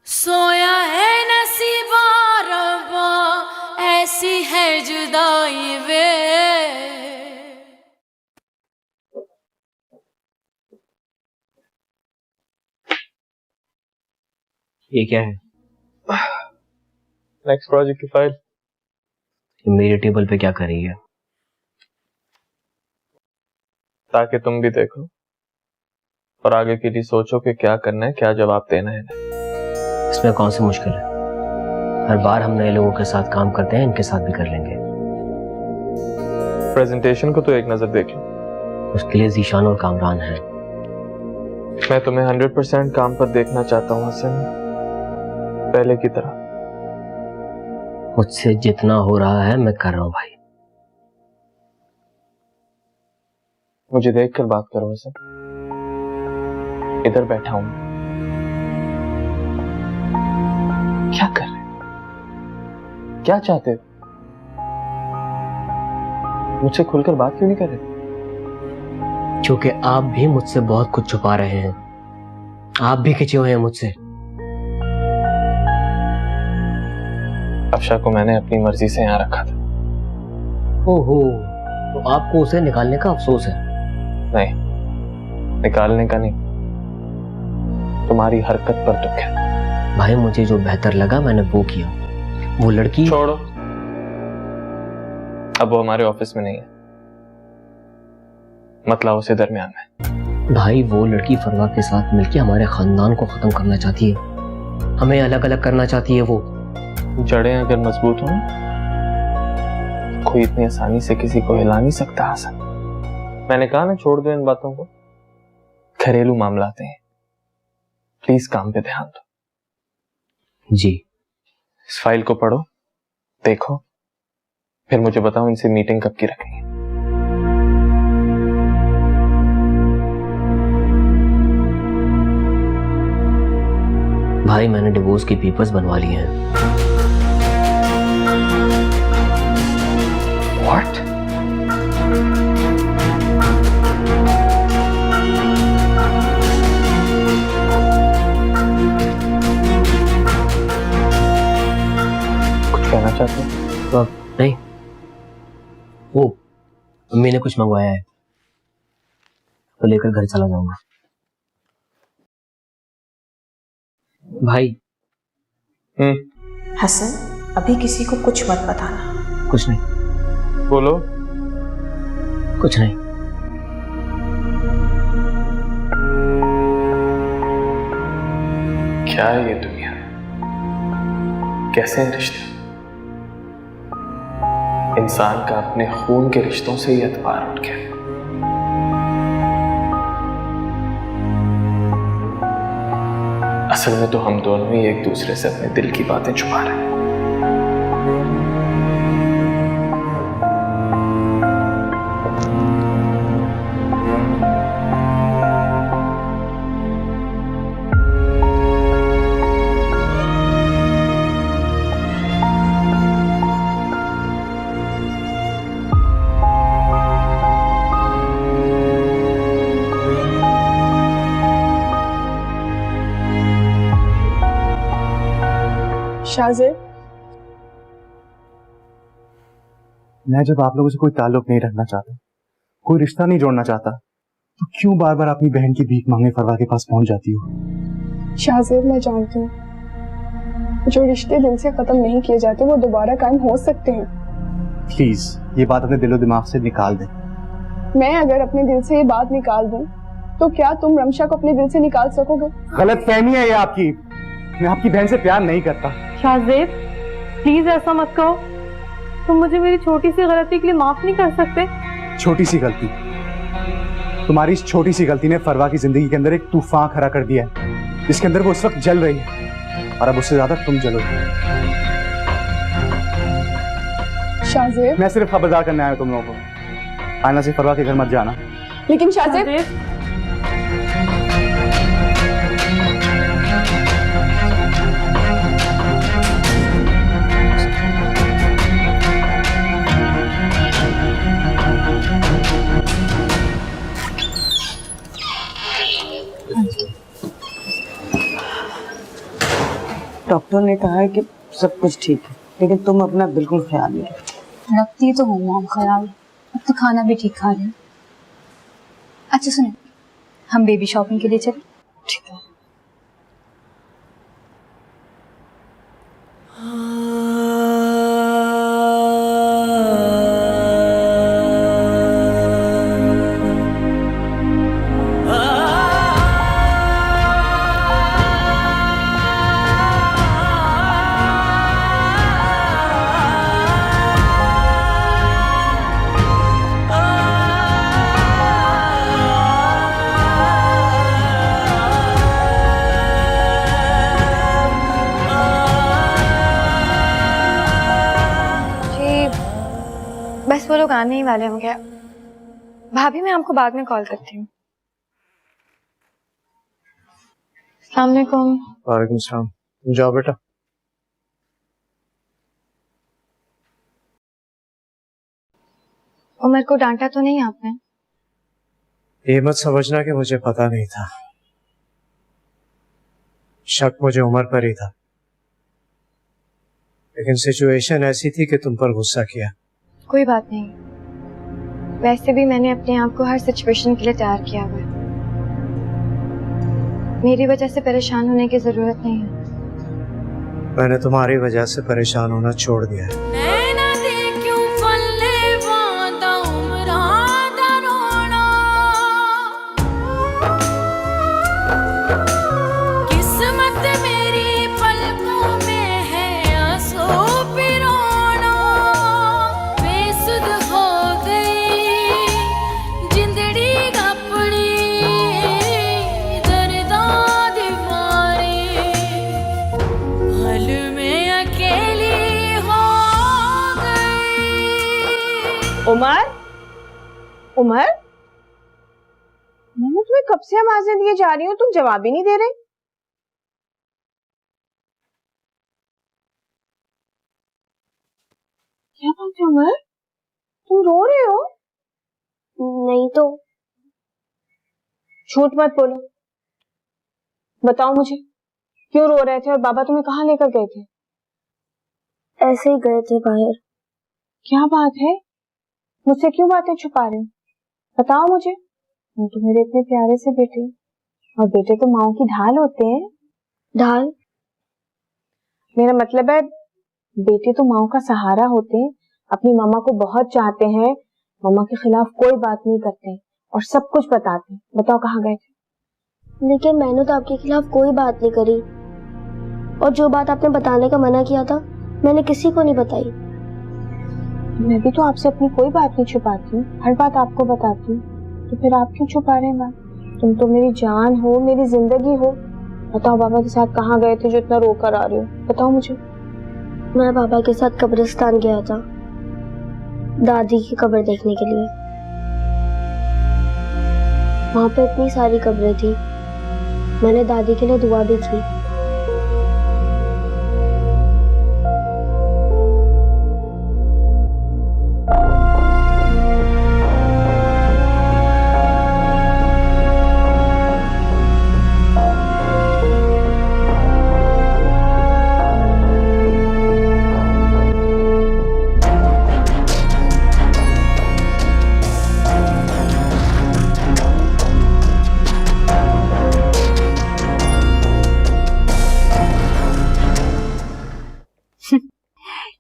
सोया है नसीबा रब्बा, ऐसी है जुदाई वे। ये क्या है? नेक्स्ट प्रोजेक्ट की फाइल। मेरे टेबल पे क्या कर रही है? ताकि तुम भी देखो और आगे के लिए सोचो कि क्या करना है, क्या जवाब देना है। इसमें कौन सी मुश्किल है? हर बार हम नए लोगों के साथ काम करते हैं, इनके साथ भी कर लेंगे। प्रेजेंटेशन को तो एक नजर देख लो। उसके लिए जीशान और कामरान हैं। मैं तुम्हें 100% काम पर देखना चाहता हूँ हसन, पहले की तरह। मुझसे जितना हो रहा है मैं कर रहा हूँ भाई। मुझे देखकर बात करो हसन। इधर बैठा हूं, क्या कर रहे हो? क्या चाहते हो? मुझसे खुलकर बात क्यों नहीं कर रहे? क्योंकि आप भी मुझसे बहुत कुछ छुपा रहे हैं। आप भी खिंचे हुए हैं मुझसे। अफशा को मैंने अपनी मर्जी से यहां रखा था। ओहो, तो आपको उसे निकालने का अफसोस है? नहीं, निकालने का नहीं, तुम्हारी हरकत पर दुख है। भाई मुझे जो बेहतर लगा मैंने वो किया। वो लड़की छोड़ो, अब वो हमारे ऑफिस में नहीं है, मत लाओ उसे दरमियान में। भाई वो लड़की फरवा के साथ मिलकर हमारे खानदान को खत्म करना चाहती है, हमें अलग अलग करना चाहती है। वो जड़ें अगर मजबूत हो, कोई इतनी आसानी से किसी को हिला नहीं सकता हसन। मैंने कहा ना, छोड़ दो इन बातों को, घरेलू मामलाते हैं। प्लीज काम पे ध्यान दो। जी। इस फाइल को पढ़ो, देखो, फिर मुझे बताओ इनसे मीटिंग कब की रखनी है। भाई मैंने डिवोर्स की पेपर्स बनवा लिए हैं। What? कुछ कहना चाहते हो? तो नहीं, वो मम्मी ने कुछ मंगवाया है तो लेकर घर चला जाऊंगा। भाई। हसन, अभी किसी को कुछ मत बताना। कुछ नहीं। बोलो। कुछ नहीं। क्या है ये दुनिया? कैसे हैं रिश्ते? इंसान का अपने खून के रिश्तों से ही एतबार उठ गया। असल में तो हम दोनों ही एक दूसरे से अपने दिल की बातें छुपा रहे हैं। शाज़ेब, मैं जब आप लोगों से कोई ताल्लुक नहीं रखना चाहता, कोई रिश्ता नहीं जोड़ना चाहता, तो क्यों बार बार अपनी बहन की भीख मांगने फरवा के पास पहुंच जाती हो? शाज़ेब, मैं जानती हूँ जो रिश्ते दिल से खत्म नहीं किए जाते वो दोबारा कायम हो सकते हैं। प्लीज ये बात अपने दिलो दिमाग से निकाल दें। मैं अगर अपने दिल से ये बात निकाल दूं तो क्या तुम रमशा को अपने दिल से निकाल सकोगे? गलत फहमी है ये आपकी। मैं आपकी बहन से प्यार नहीं करता। शाज़ेब, प्लीज ऐसा मत कहो। तुम मुझे मेरी छोटी सी गलती के लिए माफ नहीं कर सकते? छोटी सी गलती? तुम्हारी इस छोटी सी गलती ने फरवा की जिंदगी के अंदर एक तूफान खड़ा कर दिया है, जिसके अंदर वो इस वक्त जल रही है, और अब उससे ज्यादा तुम जलोगे। शाज़ेब, मैं सिर्फ खबरदार करने आया हूं तुम लोगों को, आईना से फरवा के घर मत जाना। लेकिन शाज़ेब, डॉक्टर ने कहा है कि सब कुछ ठीक है, लेकिन तुम अपना बिल्कुल ख्याल नहीं रखती। रखती तो हूँ मॉम ख्याल, अब तो खाना भी ठीक खा रही हूँ। अच्छा सुनो, हम बेबी शॉपिंग के लिए चले? ठीक है। बस वो लोग आने ही वाले होंगे। भाभी मैं आपको बाद में कॉल करती हूँ। अस्सलाम वालेकुम। वालेकुम सलाम। जाओ बेटा। उमर को डांटा तो नहीं आपने? ये मत समझना कि मुझे पता नहीं था, शक मुझे उमर पर ही था, लेकिन सिचुएशन ऐसी थी कि तुम पर गुस्सा किया। कोई बात नहीं, वैसे भी मैंने अपने आप को हर सिचुएशन के लिए तैयार किया हुआ है। मेरी वजह से परेशान होने की जरूरत नहीं है। मैंने तुम्हारी वजह से परेशान होना छोड़ दिया है। उमर, उमर, मैंने तुम्हें कब से आवाजें दिए जा रही हूँ, तुम जवाब ही नहीं दे रहे। क्या बात है उमर, तुम रो रहे हो? नहीं तो। झूठ मत बोलो, बताओ मुझे क्यों रो रहे थे और बाबा तुम्हें कहाँ लेकर गए थे? ऐसे ही गए थे बाहर। क्या बात है, मुझसे क्यों बातें छुपा रहे हो? बताओ मुझे। तुम तो मेरे इतने प्यारे से बेटे, और बेटे तो माँ की ढाल होते हैं। ढाल? मेरा मतलब है बेटे तो माँ का सहारा होते हैं, अपनी मामा को बहुत चाहते हैं, मामा के खिलाफ कोई बात नहीं करते और सब कुछ बताते हैं। बताओ कहाँ गए थे? लेकिन मैंने तो आपके खिलाफ कोई बात नहीं करी, और जो बात आपने बताने का मना किया था मैंने किसी को नहीं बताई। मैं भी तो आपसे अपनी कोई बात नहीं छुपाती, हर बात आपको बताती हूँ, तो फिर आप क्यों छुपा रहे हैं बात? तुम तो मेरी जान हो, मेरी जिंदगी हो। बताओ बाबा के साथ कहाँ गए थे जो इतना रो कर आ रहे हो? बताओ मुझे। मैं बाबा के साथ कब्रिस्तान गया था, दादी की कब्र देखने के लिए। वहां पे इतनी सारी कब्रें थी, मैंने दादी के लिए दुआ भी की।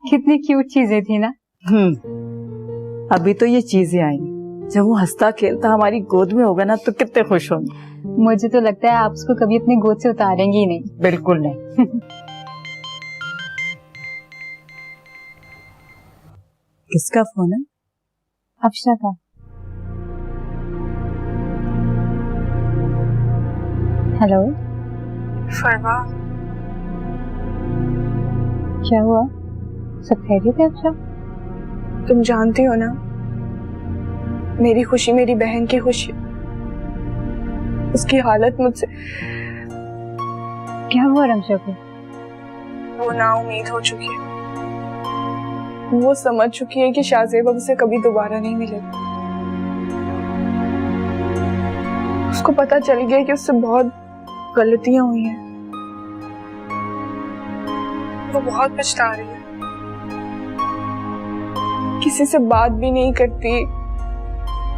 कितनी क्यूट चीजें थी ना। अभी तो ये चीजें आएंगी, जब वो हंसता खेलता हमारी गोद में होगा ना तो कितने खुश होंगे। मुझे तो लगता है आप उसको कभी अपनी गोद से उतारेंगे ही नहीं। बिल्कुल नहीं। किसका फोन है? अफशा का। हेलो फरमा, क्या हुआ, सब खैरियत है अफशा? तुम जानती हो ना, मेरी खुशी मेरी बहन की खुशी, उसकी हालत मुझसे। क्या हुआ रमशा को? वो नाउम्मीद हो चुकी है, वो समझ चुकी है कि शाहजेब अब उसे कभी दोबारा नहीं मिलेगा। उसको पता चल गया कि उससे बहुत गलतियां हुई हैं, वो बहुत पछता रही है। किसी से बात भी नहीं करती,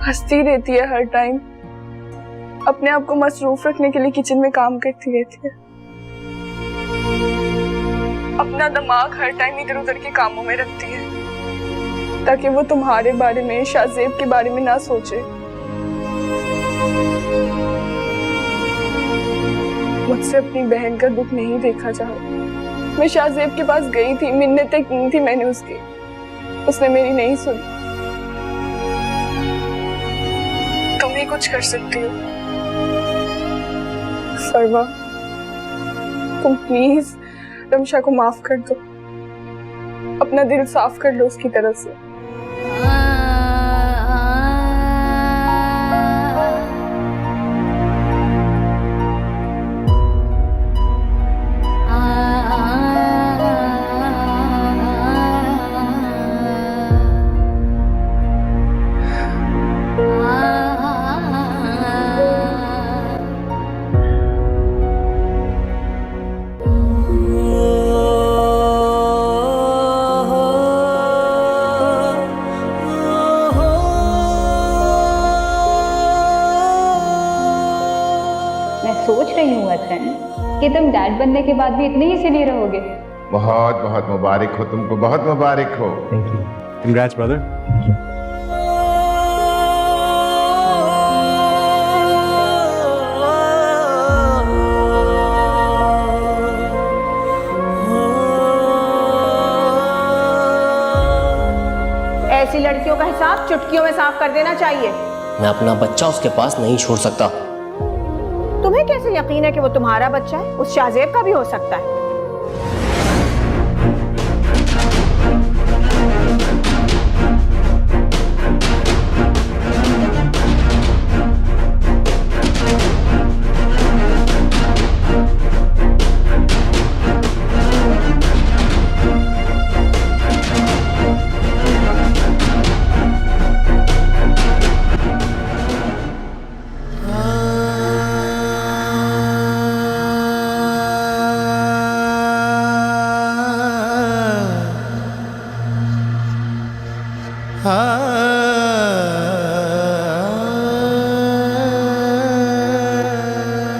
हंसती रहती है हर टाइम, अपने आप को मसरूफ रखने के लिए किचन में काम करती रहती है, अपना दिमाग हर टाइम इधर उधर के कामों में रखती है ताकि वो तुम्हारे बारे में, शाहजेब के बारे में ना सोचे। मुझसे अपनी बहन का दुख नहीं देखा जा रहा। मैं शाहजेब के पास गई थी, मिन्नतें की थी मैंने उसकी, उसने मेरी नहीं सुनी। तुम ही कुछ कर सकती हो फरवा, तुम प्लीज रमशा को माफ कर दो, अपना दिल साफ कर लो उसकी तरफ से। सोच रही हूँ वतन कि तुम डैड बनने के बाद भी इतने ही सिली रहोगे। बहुत बहुत मुबारक हो तुमको, बहुत मुबारक हो। Thank you. Congrats brother. ऐसी लड़कियों का हिसाब चुटकियों में साफ कर देना चाहिए। मैं अपना बच्चा उसके पास नहीं छोड़ सकता। तुम्हें कैसे यकीन है कि वो तुम्हारा बच्चा है? उस शाहजेब का भी हो सकता है।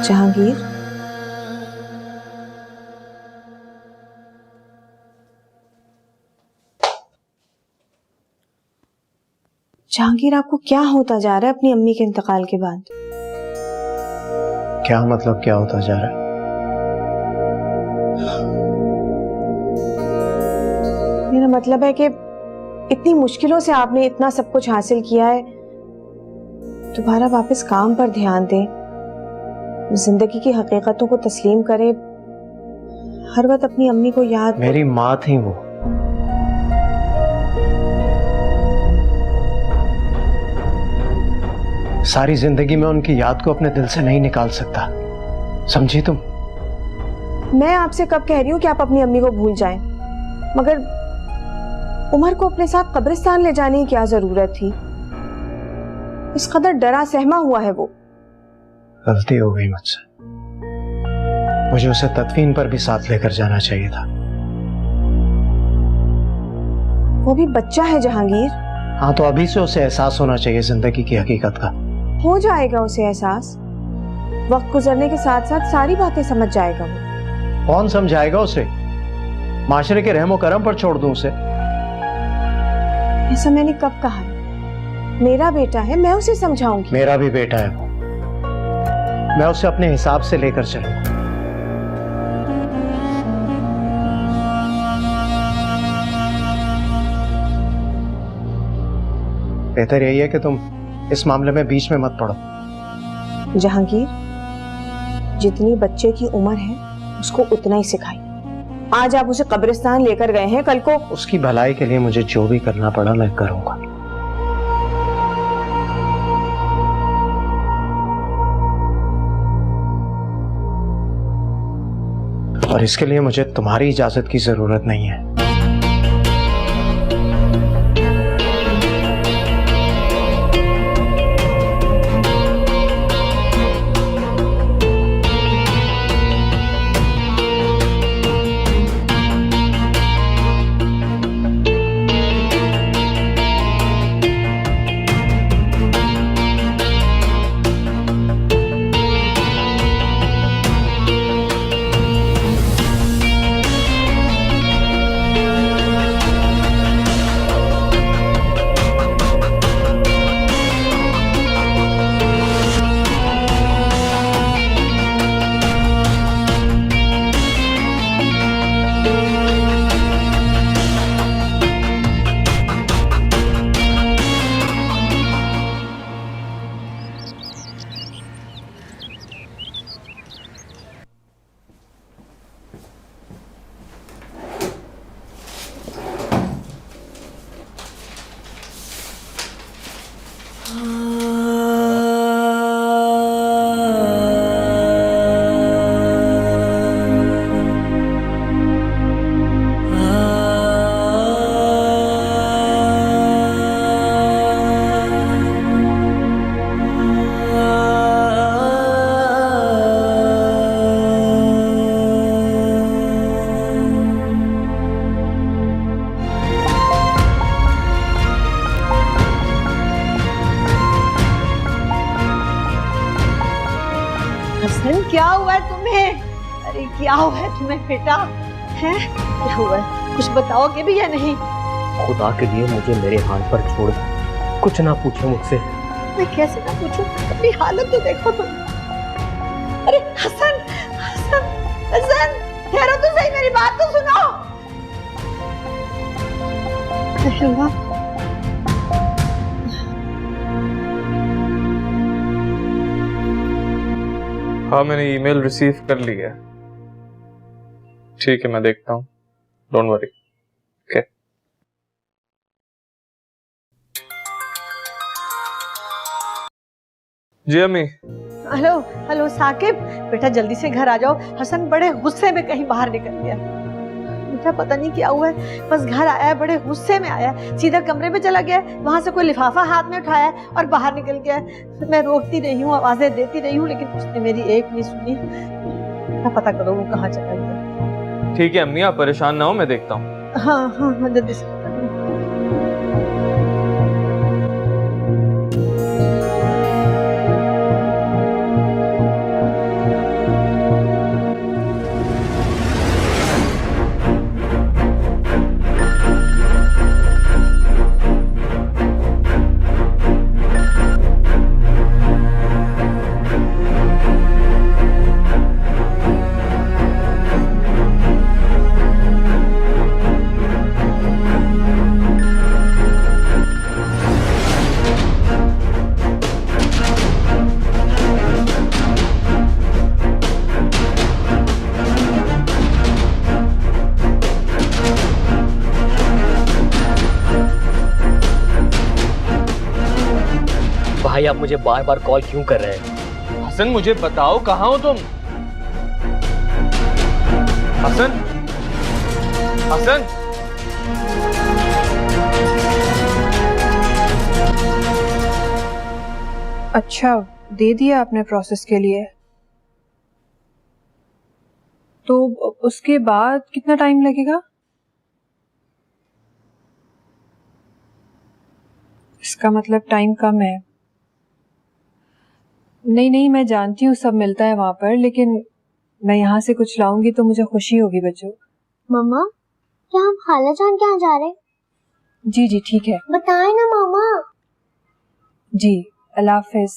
जहांगीर, जहांगीर आपको क्या होता जा रहा है अपनी अम्मी के इंतकाल के बाद? क्या मतलब क्या होता जा रहा है? मेरा मतलब है कि इतनी मुश्किलों से आपने इतना सब कुछ हासिल किया है, दोबारा वापस काम पर ध्यान दें, जिंदगी की हकीकतों को तस्लीम करें, हर वक्त अपनी अम्मी को याद। मेरी माँ थी वो, सारी जिंदगी में उनकी याद को अपने दिल से नहीं निकाल सकता, समझी तुम? मैं आपसे कब कह रही हूँ कि आप अपनी अम्मी को भूल जाएं, मगर उमर को अपने साथ कब्रिस्तान ले जाने की क्या जरूरत थी? इस कदर डरा सहमा हुआ है वो। गलती हो गई मुझसे, मुझे उसे तदफीन पर भी साथ लेकर जाना चाहिए था। वो भी बच्चा है जहांगीर। हाँ, तो अभी से उसे एहसास होना चाहिए जिंदगी की हकीकत का। हो जाएगा उसे एहसास, वक्त गुजरने के साथ साथ सारी बातें समझ जाएगा वो। कौन समझाएगा उसे? माशरे के रहमो करम पर छोड़ दूं उसे? ऐसा मैंने कब कहा है? मेरा बेटा है, मैं उसे समझाऊंगी। मेरा भी बेटा है वो, मैं उसे अपने हिसाब से लेकर चलूंगा। बेहतर यही है कि तुम इस मामले में बीच में मत पड़ो। जहांगीर, जितनी बच्चे की उम्र है उसको उतना ही सिखाइए। आज आप उसे कब्रिस्तान लेकर गए हैं, कल को उसकी भलाई के लिए मुझे जो भी करना पड़ा मैं करूंगा। और इसके लिए मुझे तुम्हारी इजाजत की जरूरत नहीं है। क्या हुआ है तुम्हें बेटा? हैं? क्या हुआ है? कुछ बताओगे भी या नहीं? खुदा के लिए मुझे मेरे हाथ पर छोड़ दो, कुछ ना पूछो मुझसे। मैं कैसे ना पूछूं? अपनी हालत तो देखो तुम। अरे हसन, हसन, हसन, ठहरो तो सही, मेरी बात तो सुनो। अल्लाह, हाँ मैंने ईमेल रिसीव कर ली है। ठीक है मैं देखता हूँ, डोंट वरी। ओके। जी अम्मी। हेलो हेलो साकिब, बेटा जल्दी से घर आ जाओ। हसन बड़े गुस्से में कहीं बाहर निकल गया। बेटा पता नहीं क्या हुआ है, बस घर आया है बड़े गुस्से में आया, सीधा कमरे में चला गया, वहां से कोई लिफाफा हाथ में उठाया और बाहर निकल गया। मैं रोकती रही हूँ, आवाजें देती रही हूँ, लेकिन उसने मेरी एक नहीं सुनी। पता करो वो कहाँ चला गया। ठीक है अम्मी, आप परेशान ना हो, मैं देखता हूँ। हाँ हाँ हाँ, जल्दी से। भाई आप मुझे बार बार कॉल क्यों कर रहे हैं? हसन मुझे बताओ कहाँ हो तुम? हसन, हसन। अच्छा, दे दिया आपने प्रोसेस के लिए? तो उसके बाद कितना टाइम लगेगा? इसका मतलब टाइम कम है। नहीं नहीं, मैं जानती हूँ सब मिलता है वहां पर, लेकिन मैं यहाँ से कुछ लाऊंगी तो मुझे खुशी होगी बच्चों। मम्मा, क्या हम खाला जान के यहाँ जा रहे हैं? जी जी ठीक है। बताएं ना मामा। जी, अल्लाह हाफिज।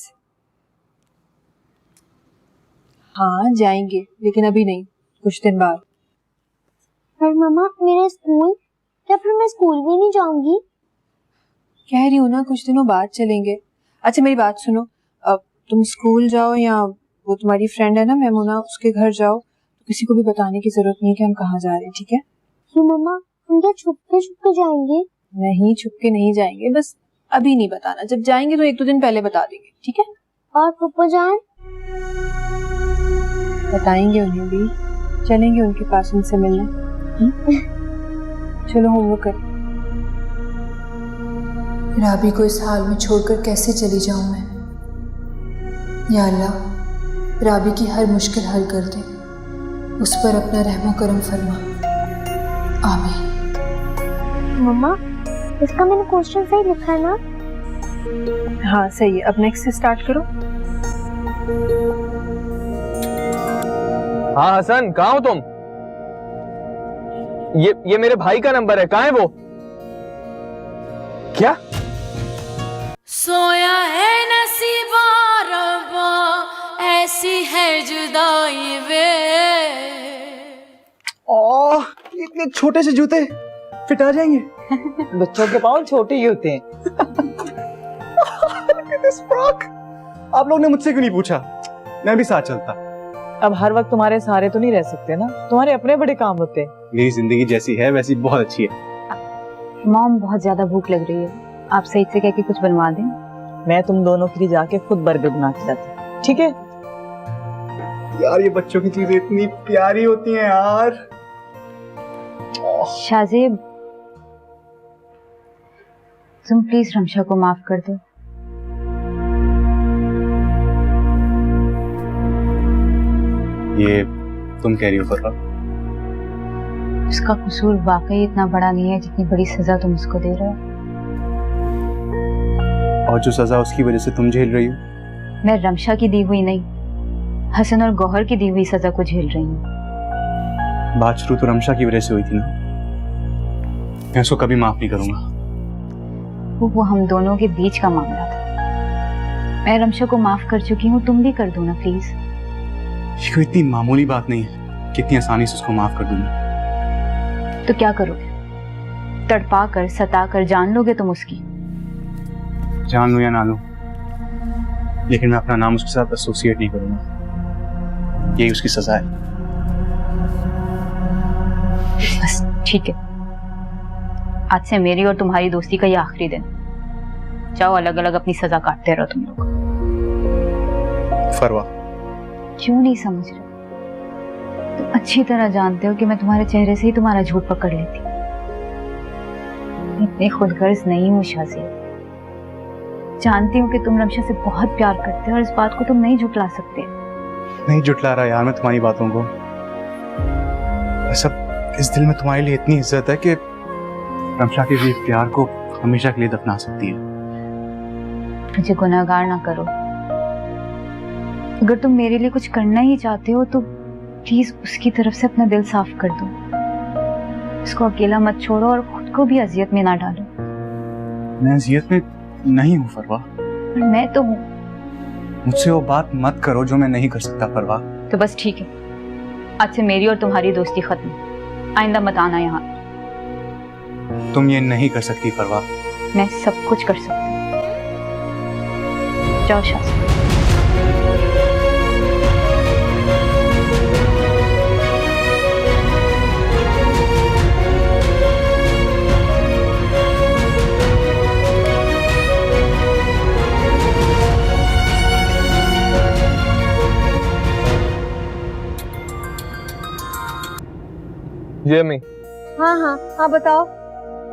हाँ जाएंगे, लेकिन अभी नहीं, कुछ दिन बाद। पर मम्मा मेरा स्कूल, क्या फिर मैं स्कूल भी नहीं जाऊंगी? कह रही हूँ ना, कुछ दिनों बाद चलेंगे। अच्छा मेरी बात सुनो, अब तुम स्कूल जाओ या वो तुम्हारी फ्रेंड है ना मैमुना, उसके घर जाओ, तो किसी को भी बताने की जरूरत नहीं है कि हम कहाँ जा रहे हैं, ठीक है? क्यों मम्मा, हम क्या छुपके छुपके जाएंगे? नहीं छुपके नहीं जाएंगे, बस अभी नहीं बताना, जब जाएंगे तो 1-2 दिन पहले बता देंगे, ठीक है? और पप्पा जान? बताएंगे उन्हें भी, चलेंगे उनके पास उनसे मिलने। चलो होमवर्क कर। राबी को इस हाल में छोड़कर कैसे चली जाऊं मैं? या अल्लाह, राबी की हर मुश्किल हल कर दे, उस पर अपना रहमो करम फरमा, आमीन। मम्मा, इसका मैंने क्वेश्चन सही लिखा है ना? हाँ सही है, अब नेक्स्ट से स्टार्ट करो। हाँ हसन, कहाँ हो तुम? ये मेरे भाई का नंबर है, कहाँ है वो? क्या? सोया है नसीबा रब्बा, ऐसी है जुदाई वे। ओह, इतने छोटे से जूते फिट आ जाएंगे? बच्चों के पाँव छोटे ही होते हैं। आप लोग ने मुझसे क्यों नहीं पूछा? मैं भी साथ चलता। अब हर वक्त तुम्हारे सहारे तो नहीं रह सकते ना, तुम्हारे अपने बड़े काम होते हैं। मेरी जिंदगी जैसी है वैसी बहुत अच्छी है। मॉम, बहुत ज्यादा भूख लग रही है, आप सही से कह के कुछ बनवा दें। मैं तुम दोनों के लिए जाके खुद बर्गर बना के लाती हूँ, ठीक है? यार ये बच्चों की चीजें इतनी प्यारी होती हैं यार। शाज़ेब, तुम प्लीज रमशा को माफ कर दो। ये तुम कह रही हो फरहा? उसका कसूर वाकई इतना बड़ा नहीं है जितनी बड़ी सजा तुम उसको दे रहे हो। और जो सजा उसकी वजह से तुम झेल रही हो? मैं रमशा की दी हुई नहीं, हसन और गौहर की दी हुई सजा को झेल रही हूँ। बात शुरू तो रमशा की वजह से हुई थी ना, मैं उसको कभी माफ नहीं करूंगा। वो हम दोनों के बीच का मामला था। मैं रमशा को माफ कर चुकी हूँ, तुम भी कर दो ना प्लीज। ये कोई इतनी मामूली बात नहीं है, कितनी आसानी से उसको माफ कर दूंगा। तो क्या करोगे? तड़पा कर, सता कर जान लोगे तुम उसकी? जान लो या ना लो, लेकिन मैं अपना नाम उसके साथ एसोसिएट नहीं करूंगा। यही उसकी सजा है। बस ठीक है, आज से मेरी और तुम्हारी दोस्ती का ये आखिरी दिन। जाओ अलग अलग अपनी सजा काटते रहो तुम लोग। फरवा, क्यों नहीं समझ रहे? तुम अच्छी तरह जानते हो कि मैं तुम्हारे चेहरे से ही तुम्हारा झूठ पकड़ लेती। इतनी खुदगर्ज नहीं हूँ शाज़ी। जानती हूँ कि तुम रमशा से बहुत प्यार करते हो और इस बात को तुम नहीं झुटला सकते। नहीं झुटला रहा यार मैं तुम्हारी बातों को। सब इस दिल में तुम्हारे लिए इतनी इज्जत है कि रमशा के भी प्यार को हमेशा के लिए दफना सकती है। मुझे गुनाहगार ना करो। अगर तुम मेरे लिए कुछ करना ही चाहते हो तो प्लीज उसकी तरफ से अपना दिल साफ कर दो। उसको अकेला मत छोड़ो और खुद को भी अजियत में ना डालो। मैं अजियत में नहीं हूँ फरवा। पर मैं तो हूँ। मुझसे वो बात मत करो जो मैं नहीं कर सकता फरवा। तो बस ठीक है, आज से मेरी और तुम्हारी दोस्ती खत्म। आइंदा मत आना यहाँ। तुम ये नहीं कर सकती फरवा। मैं सब कुछ कर सकती हूँ। जाओ शाज़ी। जी अम्मी। हाँ बताओ,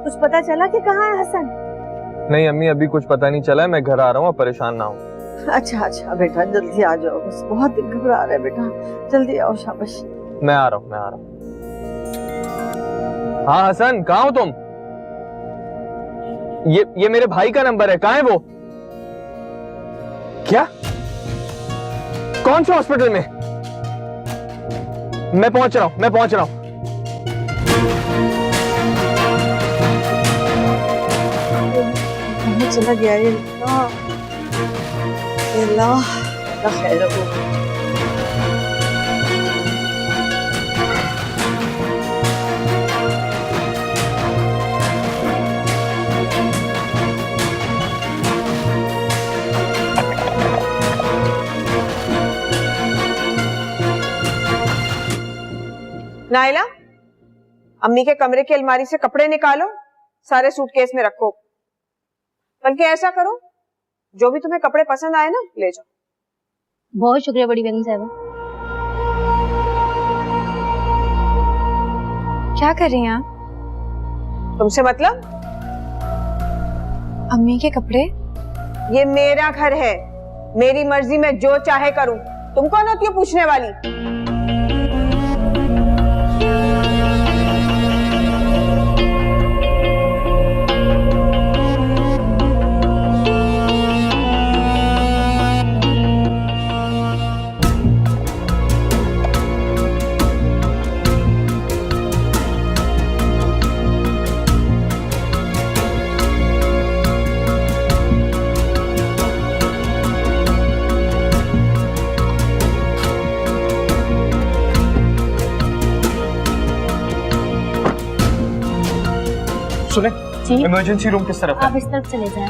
कुछ पता चला कि कहाँ है हसन? नहीं अम्मी, अभी कुछ पता नहीं चला है। मैं घर आ रहा हूँ, परेशान ना हो। अच्छा बेटा, जल्दी आ जाओ, बस बहुत दिल घबरा रहा है बेटा, जल्दी आओ। शाबाश। मैं आ रहा हूँ। हाँ हसन, कहाँ हो तुम? ये मेरे भाई का नंबर है। कहाँ है वो? क्या? कौन से हॉस्पिटल में? मैं पहुंच रहा हूँ। चला गया ये अल्लाह का खैर हो। नाइला, अम्मी के कमरे की अलमारी से कपड़े निकालो, सारे सूटकेस में रखो। बल्कि ऐसा करो, जो भी तुम्हें कपड़े पसंद आए ना ले जाओ। बहुत शुक्रिया बड़ी बेगम साहबा। क्या कर रही हैं आप? तुमसे मतलब? अम्मी के कपड़े? ये मेरा घर है, मेरी मर्जी में जो चाहे करूं। तुम कौन होती हो पूछने वाली? सुने, इमरजेंसी रूम किस तरफ है? आप इस तरफ चले जाएं।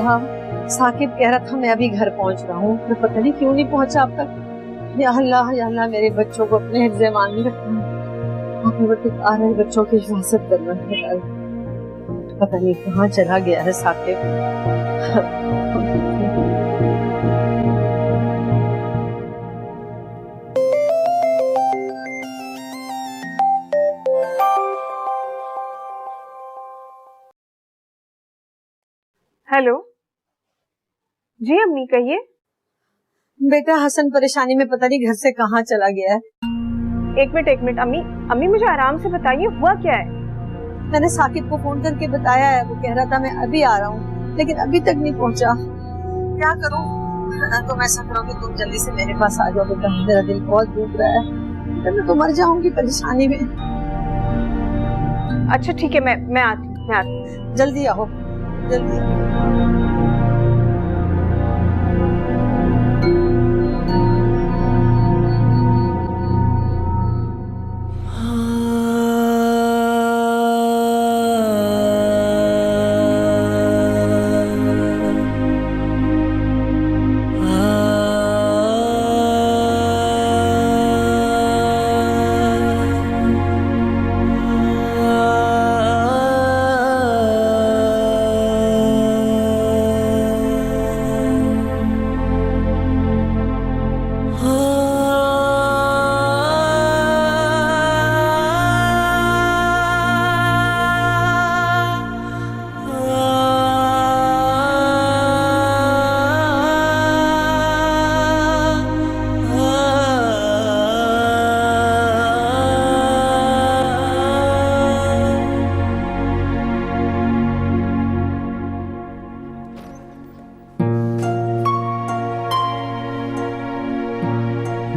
हाँ, साकिब कह रहा था मैं अभी घर पहुंच रहा हूँ, मैं पता नहीं क्यों नहीं पहुंचा अब तक। या अल्लाह मेरे बच्चों को अपने हिफ्ज़ ईमान में रखना, अपने आ रहे बच्चों की हिफाजत करना। पता नहीं कहाँ चला गया है साकिब। हेलो जी अम्मी, कहिए। बेटा हसन परेशानी में पता नहीं घर से कहाँ चला गया है। एक मिनट अम्मी मुझे आराम से बताइए, हुआ क्या है? मैंने साकिब को फोन करके बताया है, वो कह रहा था मैं अभी आ रहा हूँ, लेकिन अभी तक नहीं पहुँचा। क्या करूं? तुम ऐसा करो कि तुम जल्दी से मेरे पास आ जाओ बेटा, मेरा दिल बहुत दुख रहा है, मैं तो मर जाऊंगी परेशानी में। अच्छा ठीक है, मैं आती। जल्दी आओ, जल्दी आओ।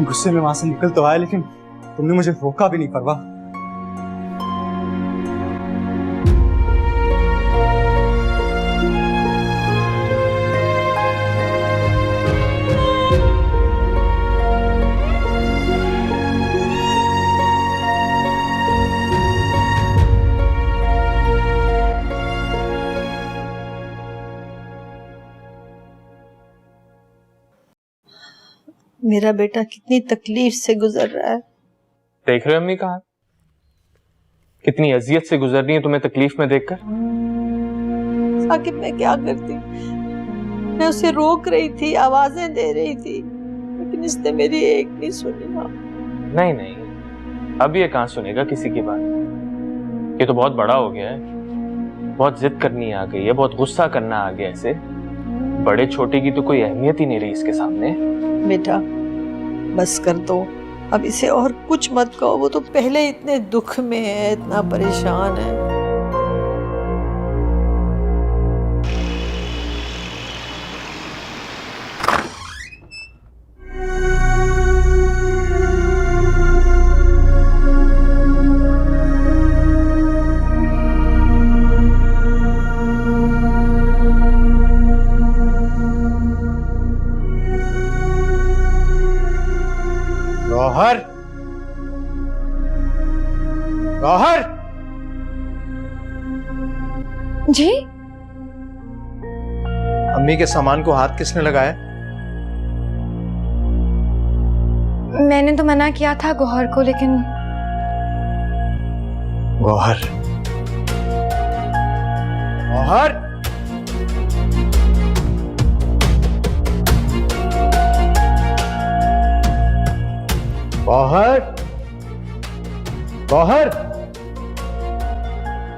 गुस्से में वहां से निकल तो आया, लेकिन तुमने मुझे रोका भी नहीं परवा। मेरा बेटा कितनी तकलीफ से गुजर रहा है। देख रहे हो अम्मी कहा कितनी अजियत से गुजर रही है तुम्हें तकलीफ में देखकर। साकिब मैं क्या करती, मैं उसे रोक रही थी, आवाजें दे रही थी, लेकिन इसने मेरी एक नहीं सुनी। नहीं नहीं, अब ये कहाँ सुनेगा किसी की बात। ये तो बहुत बड़ा हो गया है, बहुत जिद करनी आ गई है, बहुत गुस्सा करना आ गया। ऐसे बड़े छोटे की तो कोई अहमियत ही नहीं रही इसके सामने। बेटा बस कर दो, अब इसे और कुछ मत कहो, वो तो पहले इतने दुख में है, इतना परेशान है। गौहर, गौहर जी। अम्मी के सामान को हाथ किसने लगाया? मैंने तो मना किया था गौहर को, लेकिन गौहर, गौहर गौहर, गौहर।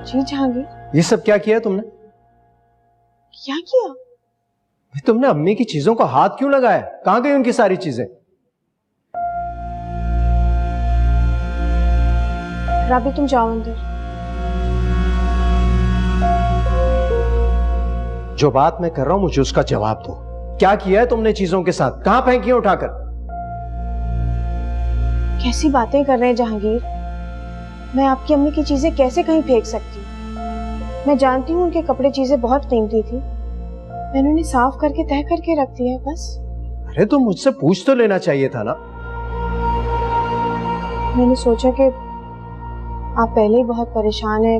जी जहांगीर। ये सब क्या किया तुमने? क्या किया? तुमने अम्मी की चीजों को हाथ क्यों लगाया? कहां गई उनकी सारी चीजें? राबी तुम जाओ अंदर। जो बात मैं कर रहा हूं मुझे उसका जवाब दो। क्या किया है तुमने चीजों के साथ? कहां फेंकी है उठाकर? कैसी बातें कर रहे हैं जहांगीर? मैं आपकी अम्मी की चीजें कैसे कहीं फेंक सकती हूँ? मैं जानती हूँ उनके कपड़े चीजें बहुत कीमती थी, मैंने उन्हें साफ करके तह करके रख दिया है बस। अरे तो मुझसे पूछ तो लेना चाहिए था ना। मैंने सोचा कि आप पहले ही बहुत परेशान हैं,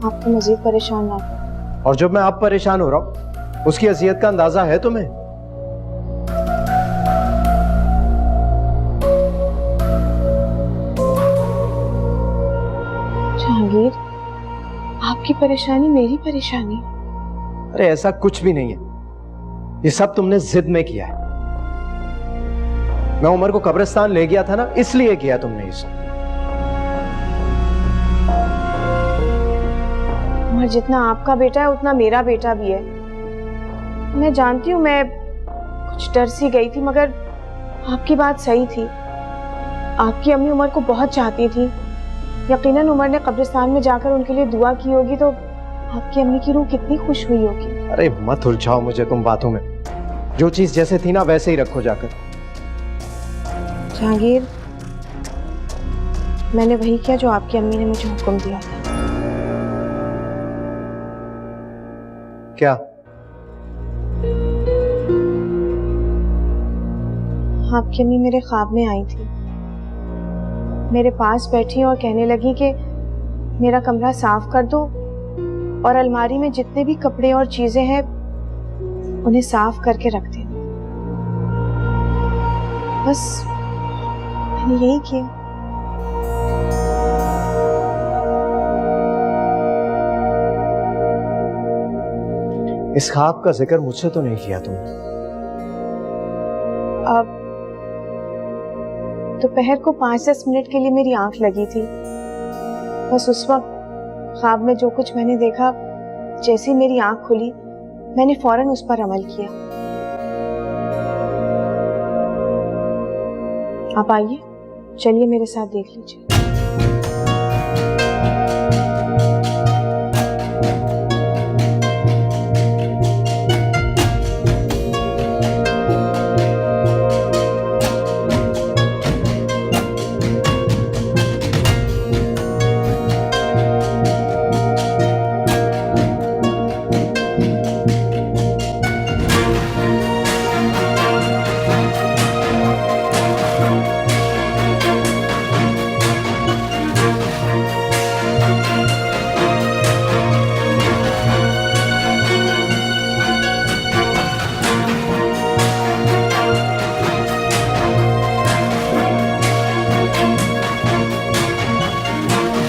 आपको मजीद परेशान ना करें। और जब मैं अब परेशान हो रहा हूँ उसकी अजियत का अंदाजा है तुम्हें? जहांगीर आपकी परेशानी मेरी परेशानी। अरे ऐसा कुछ भी नहीं है, ये सब तुमने जिद में किया है। मैं उमर को कब्रिस्तान ले गया था ना, इसलिए किया तुमने ये सब। उमर जितना आपका बेटा है उतना मेरा बेटा भी है। मैं जानती हूँ मैं कुछ डर सी गई थी, मगर आपकी बात सही थी। आपकी अम्मी उमर को बहुत चाहती थी। यकीनन उमर ने कब्रिस्तान में जाकर उनके लिए दुआ की होगी, तो आपकी अम्मी की रूह कितनी खुश हुई होगी। अरे मत उलझाओ मुझे तुम बातों में। जो चीज जैसे थी ना वैसे ही रखो जाकर। जहांगीर, मैंने वही किया जो आपकी अम्मी ने मुझे हुक्म दिया था। क्या? आपकी अम्मी मेरे ख्वाब में आई थी, मेरे पास बैठी और कहने लगी कि मेरा कमरा साफ कर दो और अलमारी में जितने भी कपड़े और चीजें हैं उन्हें साफ करके रख देना। बस मैंने यही किया। इस ख्वाब का जिक्र मुझसे तो नहीं किया तुमने। अब दोपहर को 5-10 मिनट के लिए मेरी आंख लगी थी। बस उस वक्त ख्वाब में जो कुछ मैंने देखा, जैसी मेरी आंख खुली मैंने फौरन उस पर अमल किया। आप आइए, चलिए मेरे साथ देख लीजिए।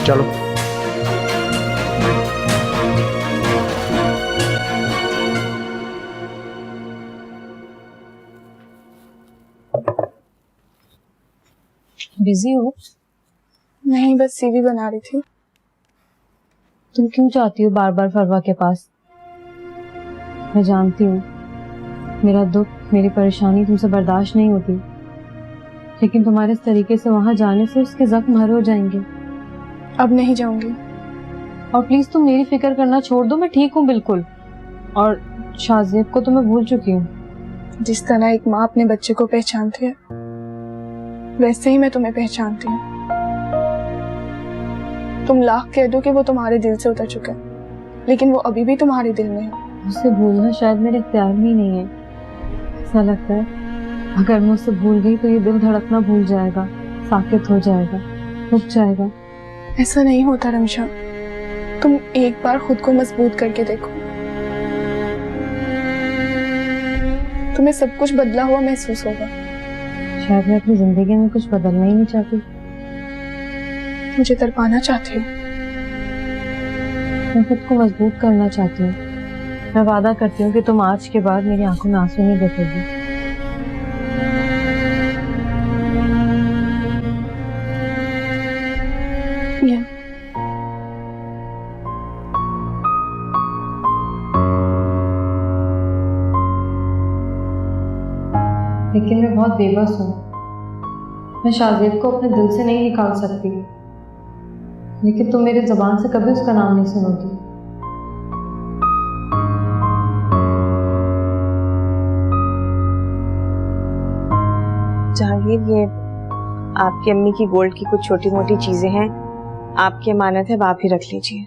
चलो। बिजी हो? नहीं, बस सीवी बना रही थी। तुम क्यों चाहती हो बार बार फरवा के पास? मैं जानती हूँ मेरा दुख, मेरी परेशानी तुमसे बर्दाश्त नहीं होती, लेकिन तुम्हारे इस तरीके से वहां जाने से उसके जख्म हरे हो जाएंगे। अब नहीं जाऊंगी। और प्लीज तुम मेरी फिक्र करना छोड़ दो, मैं ठीक हूँ बिल्कुल। और शाज़ेब को तो मैं भूल चुकी हूँ। जिस तरह एक माँ अपने बच्चे को पहचानती है, वैसे ही मैं तुम्हें पहचानती हूँ। तुम लाख कह दो कि वो तुम्हारे दिल से उतर चुका है, लेकिन वो अभी भी तुम्हारे दिल में है। उससे भूलना शायद मेरे इख्तियार में ही नहीं है। ऐसा लगता है अगर मैं उससे भूल गई तो ये दिल धड़कना भूल जाएगा, साकित हो जाएगा, रुक जाएगा। ऐसा नहीं होता रमशा, तुम एक बार खुद को मजबूत करके देखो। तुम्हें सब कुछ बदला हुआ महसूस होगा। शायद मैं अपनी जिंदगी में कुछ बदलना ही नहीं चाहती। मुझे तड़पाना चाहती हो? मैं खुद को मजबूत करना चाहती हूँ। मैं वादा करती हूँ कि तुम आज के बाद मेरी आंखों में आंसू नहीं देखोगी। लेकिन मैं बहुत बेबस हूँ। मैं शाज़ेब को अपने दिल से नहीं निकाल सकती, लेकिन तुम मेरी ज़बान से कभी उसका नाम नहीं सुनोगी। जहांगीर, ये आपकी अम्मी की गोल्ड की कुछ छोटी मोटी चीजें हैं, आपकी अमानत है, आप ही रख लीजिए।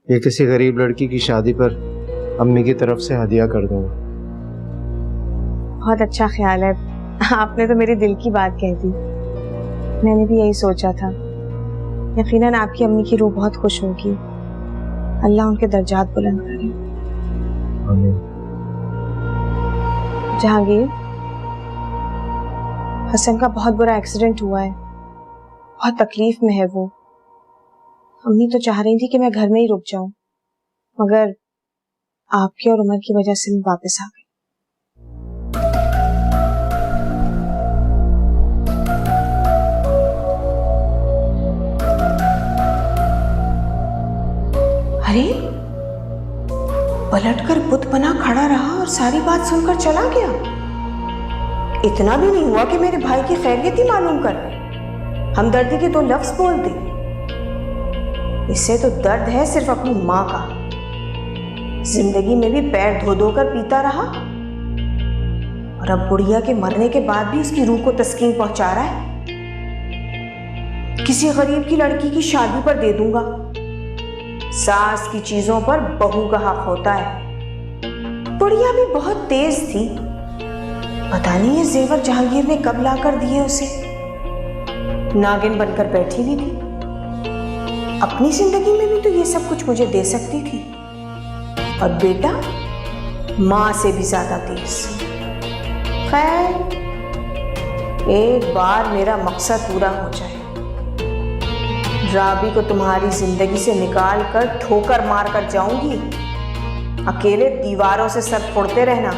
ये किसी गरीब लड़की की शादी पर अम्मी की तरफ से हदिया कर दूंगा। बहुत अच्छा ख्याल है, आपने तो मेरे दिल की बात कह दी। मैंने भी यही सोचा था। यकीनन आपकी अम्मी की रूह बहुत खुश होगी। अल्लाह उनके दर्जात बुलंद करे। आमीन। जहांगीर, हसन का बहुत बुरा एक्सीडेंट हुआ है, बहुत तकलीफ में है वो। अम्मी तो चाह रही थी कि मैं घर में ही रुक जाऊं, मगर आपके और उमर की वजह से मैं वापस आ गई। अरे, पलटकर बुत बना खड़ा रहा और सारी बात सुनकर चला गया। इतना भी नहीं हुआ कि मेरे भाई की खैरियत ही मालूम कर, हमदर्दी के 2 लफ्ज बोल दे। इससे तो दर्द है सिर्फ अपनी माँ का। जिंदगी में भी पैर धो धो कर पीता रहा और अब बुढ़िया के मरने के बाद भी उसकी रूह को तस्कीन पहुंचा रहा है। किसी गरीब की लड़की की शादी पर दे दूंगा। सास की चीजों पर बहू का हक होता है। बुढ़िया भी बहुत तेज थी, पता नहीं ये जेवर जहांगीर ने कब लाकर दिए उसे। नागिन बनकर बैठी भी थी। अपनी जिंदगी में भी तो ये सब कुछ मुझे दे सकती थी। और बेटा मां से भी ज्यादा तेज। खैर, एक बार मेरा मकसद पूरा हो जाए, राबी को तुम्हारी जिंदगी से निकाल कर ठोकर मार कर जाऊंगी। अकेले दीवारों से सर फोड़ते रहना।